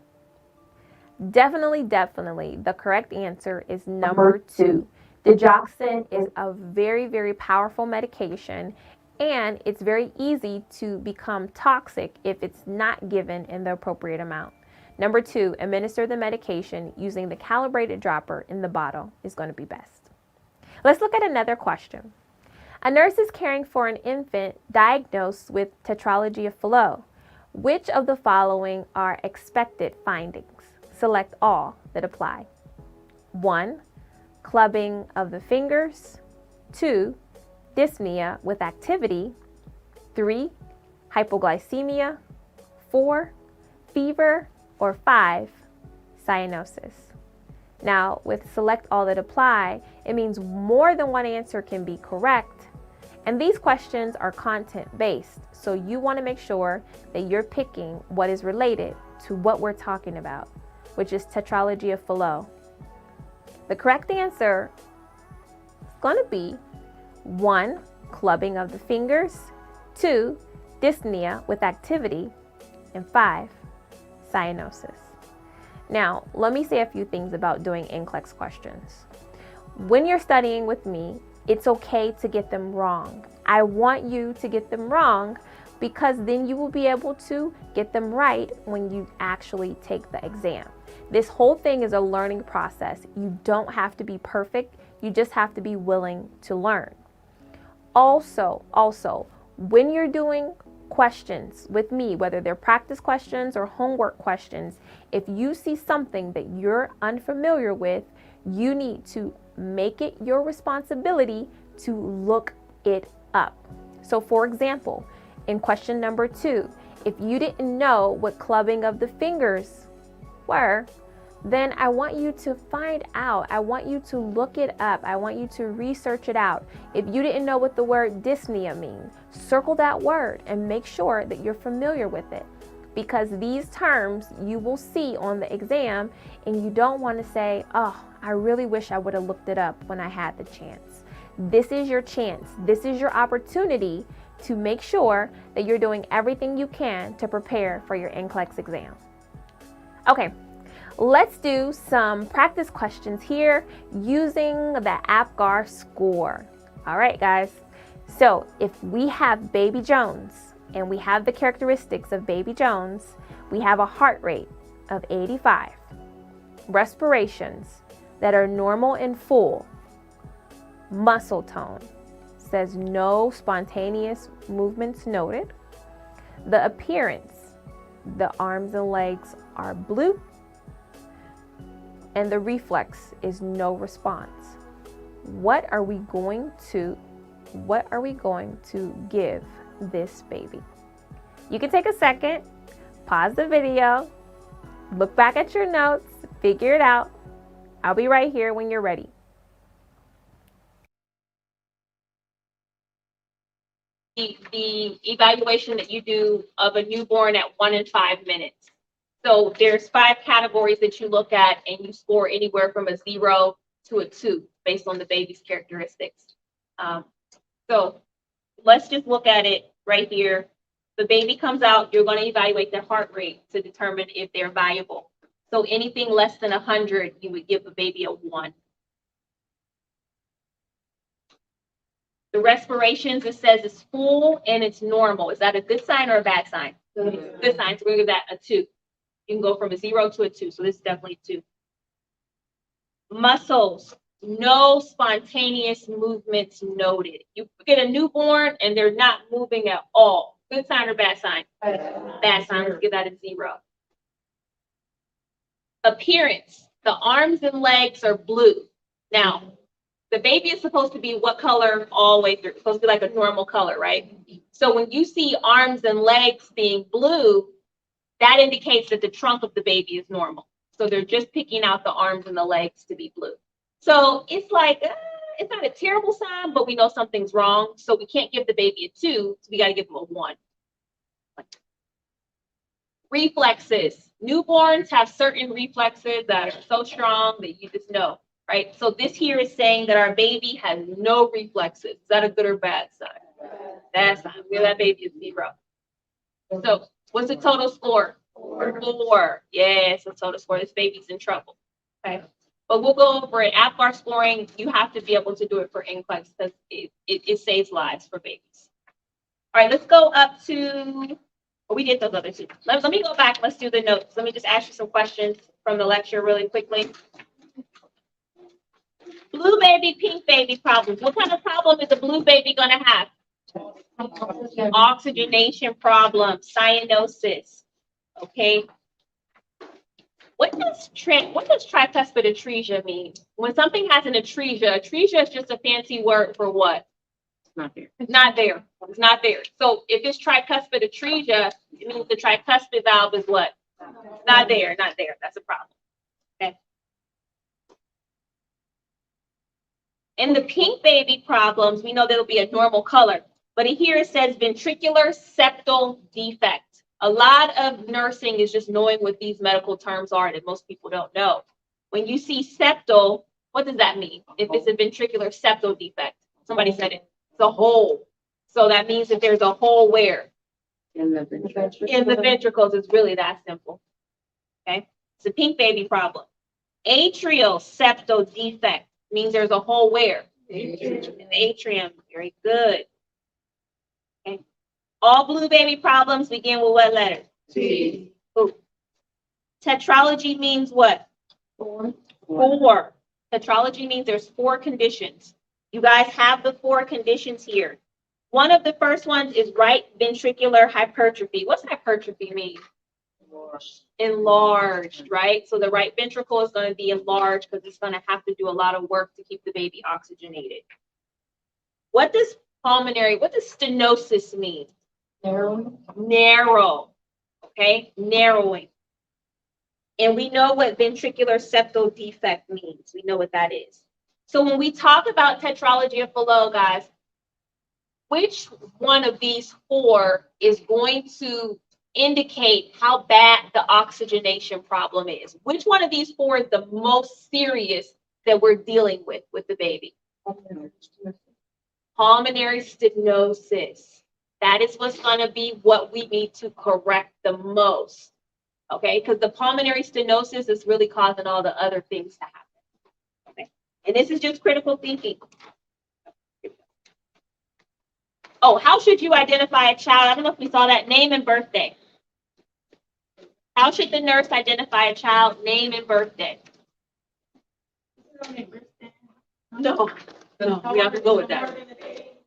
Definitely, the correct answer is number 2. Digoxin is a very, very powerful medication, and it's very easy to become toxic if it's not given in the appropriate amount. Number 2, administer the medication using the calibrated dropper in the bottle is going to be best. Let's look at another question. A nurse is caring for an infant diagnosed with tetralogy of Fallot. Which of the following are expected findings? Select all that apply. 1. Clubbing of the fingers. 2. Dyspnea with activity. 3. Hypoglycemia. 4. Fever. Or 5. Cyanosis. Now, with select all that apply, it means more than one answer can be correct. And these questions are content-based, so you want to make sure that you're picking what is related to what we're talking about, which is tetralogy of Fallot. The correct answer is going to be 1. Clubbing of the fingers. 2. Dyspnea with activity. And 5. Cyanosis. Now, let me say a few things about doing NCLEX questions. When you're studying with me, it's okay to get them wrong. I want you to get them wrong because then you will be able to get them right when you actually take the exam. This whole thing is a learning process. You don't have to be perfect. You just have to be willing to learn. Also, when you're doing questions with me, whether they're practice questions or homework questions, if you see something that you're unfamiliar with, you need to make it your responsibility to look it up. So for example, in question number 2, if you didn't know what clubbing of the fingers were, then I want you to find out. I want you to look it up. I want you to research it out. If you didn't know what the word dyspnea means, circle that word and make sure that you're familiar with it. Because these terms you will see on the exam and you don't want to say, oh, I really wish I would have looked it up when I had the chance. This is your chance. This is your opportunity to make sure that you're doing everything you can to prepare for your NCLEX exam. Okay. Let's do some practice questions here using the Apgar score. All right, guys. So if we have Baby Jones and we have the characteristics of Baby Jones, we have a heart rate of 85, respirations that are normal and full, muscle tone, says no spontaneous movements noted, the appearance, the arms and legs are blue, and the reflex is no response. What are we going to give this baby? You can take a second, pause the video, look back at your notes, figure it out. I'll be right here when you're ready. The evaluation that you do of a newborn at 1 and 5 minutes. So there's 5 categories that you look at and you score anywhere from a 0 to a 2 based on the baby's characteristics. So let's just look at it right here. The baby comes out, you're going to evaluate their heart rate to determine if they're viable. So anything less than 100, you would give the baby a 1. The respirations, it says it's full and it's normal. Is that a good sign or a bad sign? Good sign. So we're going to give that a 2. You can go from a 0 to a 2. So this is definitely 2. Muscles, no spontaneous movements noted. You get a newborn and they're not moving at all. Good sign or bad sign? Bad sign. Let's give that a 0. Appearance, the arms and legs are blue. Now, the baby is supposed to be what color all the way through? It's supposed to be like a normal color, right? So when you see arms and legs being blue, that indicates that the trunk of the baby is normal. So they're just picking out the arms and the legs to be blue. So it's like, it's not a terrible sign, but we know something's wrong. So we can't give the baby a 2, so we got to give them a 1. Reflexes. Newborns have certain reflexes that are so strong that you just know, right? So this here is saying that our baby has no reflexes. Is that a good or bad sign? Bad sign. Give that baby a 0. So what's the total score? 4. Yes, the total score. This baby's in trouble. Okay. But we'll go over it. Apgar scoring, you have to be able to do it for NCLEX because it saves lives for babies. All right, let's go up to, we did those other 2. Let me go back. Let's do the notes. Let me just ask you some questions from the lecture really quickly. Blue baby, pink baby problems. What kind of problem is a blue baby going to have? Oxygenation problem, cyanosis. Okay. What does tricuspid atresia mean? When something has an atresia is just a fancy word for what? Not there. It's not there. It's not there. So if it's tricuspid atresia, it means the tricuspid valve is what? Not there, not there. That's a problem. Okay. In the pink baby problems, we know that'll be a normal color, but in here it says ventricular septal defect. A lot of nursing is just knowing what these medical terms are that most people don't know. When you see septal, what does that mean? If it's a ventricular septal defect, somebody said it. It's a hole. So that means that there's a hole where? In the ventricle. In the ventricles. It's really that simple. Okay. It's a pink baby problem. Atrial septal defect means there's a hole where? In the atrium. Very good. Okay. All blue baby problems begin with what letter? T. Ooh. Tetralogy means what? 4. Tetralogy means there's 4 conditions. You guys have the 4 conditions here. One of the first ones is right ventricular hypertrophy. What's hypertrophy mean? Enlarged, right? So the right ventricle is going to be enlarged because it's going to have to do a lot of work to keep the baby oxygenated. What does stenosis mean? Narrow. Okay, narrowing. And we know what ventricular septal defect means. We know what that is. So when we talk about tetralogy of Fallot, guys, which one of these 4 is going to indicate how bad the oxygenation problem is? Which one of these 4 is the most serious that we're dealing with the baby? Pulmonary stenosis. That is what's going to be what we need to correct the most. Okay, because the pulmonary stenosis is really causing all the other things to happen. Okay, and this is just critical thinking. Oh, how should you identify a child? I don't know if we saw that. Name and birthday. How should the nurse identify a child? Name and birthday. No, we have to go with that.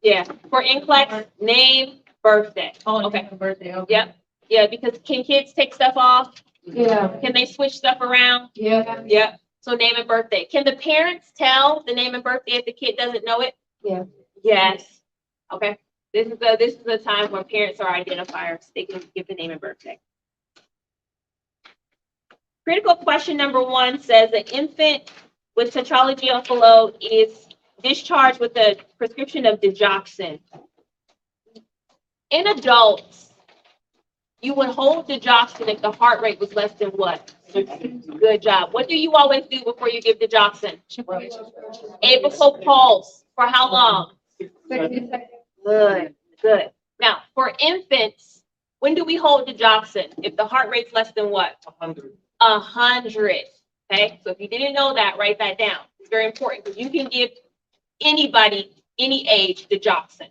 Yeah, for NCLEX, name, birthday. Okay. Birthday. Okay. Yep. Yeah, because can kids take stuff off? Yeah. Can they switch stuff around? Yeah. Yep. So name and birthday. Can the parents tell the name and birthday if the kid doesn't know it? Yeah. Yes. Okay. This is the time when parents are identifiers. They can give the name and birthday. Critical question number 1 says an infant with tetralogy of Fallot is discharged with a prescription of digoxin. In adults, you would hold digoxin if the heart rate was less than what? Good job. What do you always do before you give digoxin? Apical pulse. For how long? Good, good. Now, for infants, when do we hold digoxin? If the heart rate's less than what? 100. Okay, so if you didn't know that, write that down. It's very important because you can give anybody, any age, digoxin.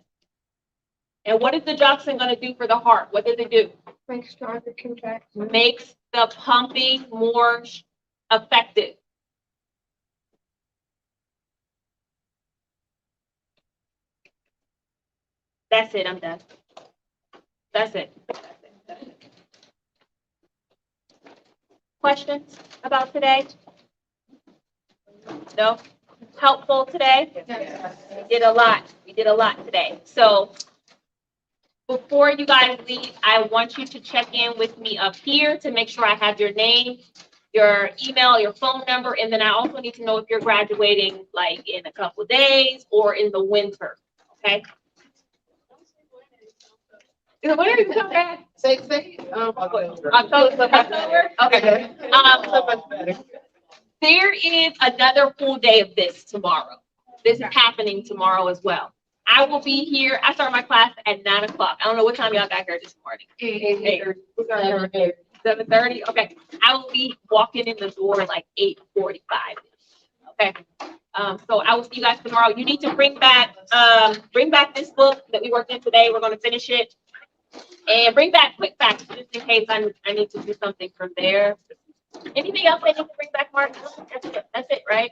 And what is digoxin going to do for the heart? What does it do? Makes stronger contraction. Makes the pumping more effective. That's it. I'm done. That's it. Questions about today? No? Helpful today? We did a lot. We did a lot today. So before you guys leave, I want you to check in with me up here to make sure I have your name, your email, your phone number, and then I also need to know if you're graduating like in a couple of days or in the winter. Okay? When is come back? October? Okay. There is another full day of this tomorrow. This is happening tomorrow as well. I will be here. I start my class at 9 o'clock. I don't know what time y'all got here this morning. 7:30. Okay. I will be walking in the door like 8:45. Okay. So I will see you guys tomorrow. You need to bring back this book that we worked in today. We're going to finish it. And bring back quick facts just in case I need to do something from there. Anything else I need to bring back, Mark? That's it, right?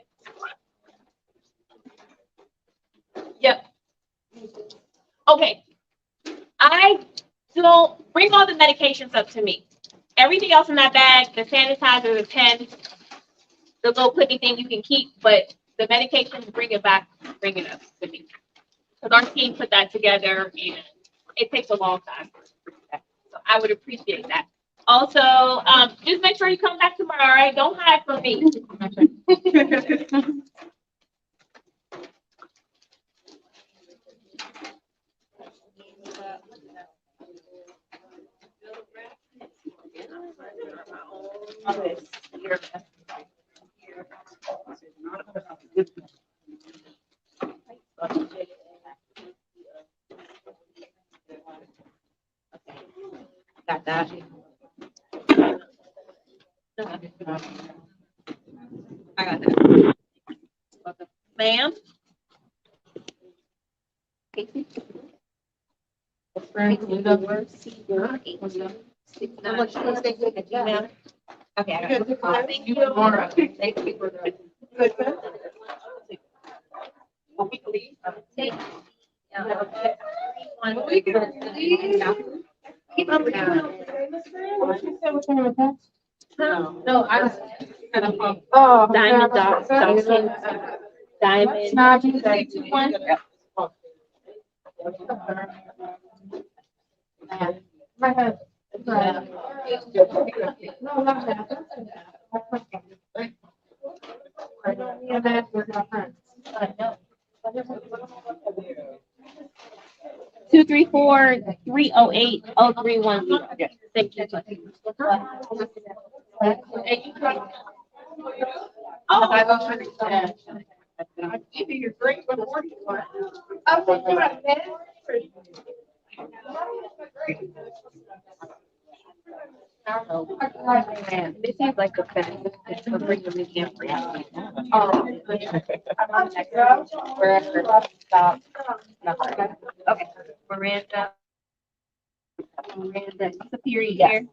Yep. Okay. bring all the medications up to me. Everything else in that bag, the sanitizer, the pen, the little clicky thing you can keep, but the medications, bring it up to me. Because our team put that together and it takes a long time. So I would appreciate that. Also, just make sure you come back tomorrow, all right? Don't hide from me. Got that. I got that. Ma'am? Okay, I got it. Thank you tomorrow. Thank you for the. No, I was. Oh. Diamond Dawson. Diamond. My head. No, not that. I don't need that with my friends. 234-308-0310. Thank you. Oh, I'll give you your drink before you want. I will do it, man. This is like a fence. It's for bringing me in for you. Wherever. Stop. Okay. Miranda. Miranda Superior here.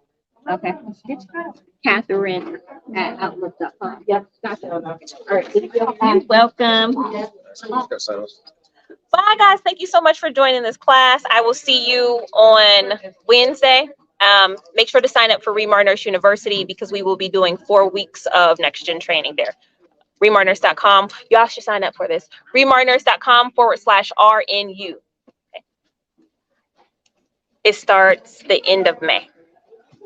Okay. Catherine at outlook.com. Yep. Gotcha. All right. You're welcome. Bye, guys. Thank you so much for joining this class. I will see you on Wednesday. Make sure to sign up for ReMar Nurse University because we will be doing 4 weeks of next gen training there. ReMarNurse.com. Y'all should sign up for this. ReMarNurse.com/RNU. Okay. It starts the end of May.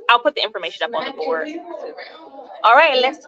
I'll put the information up on the board. All right, let's.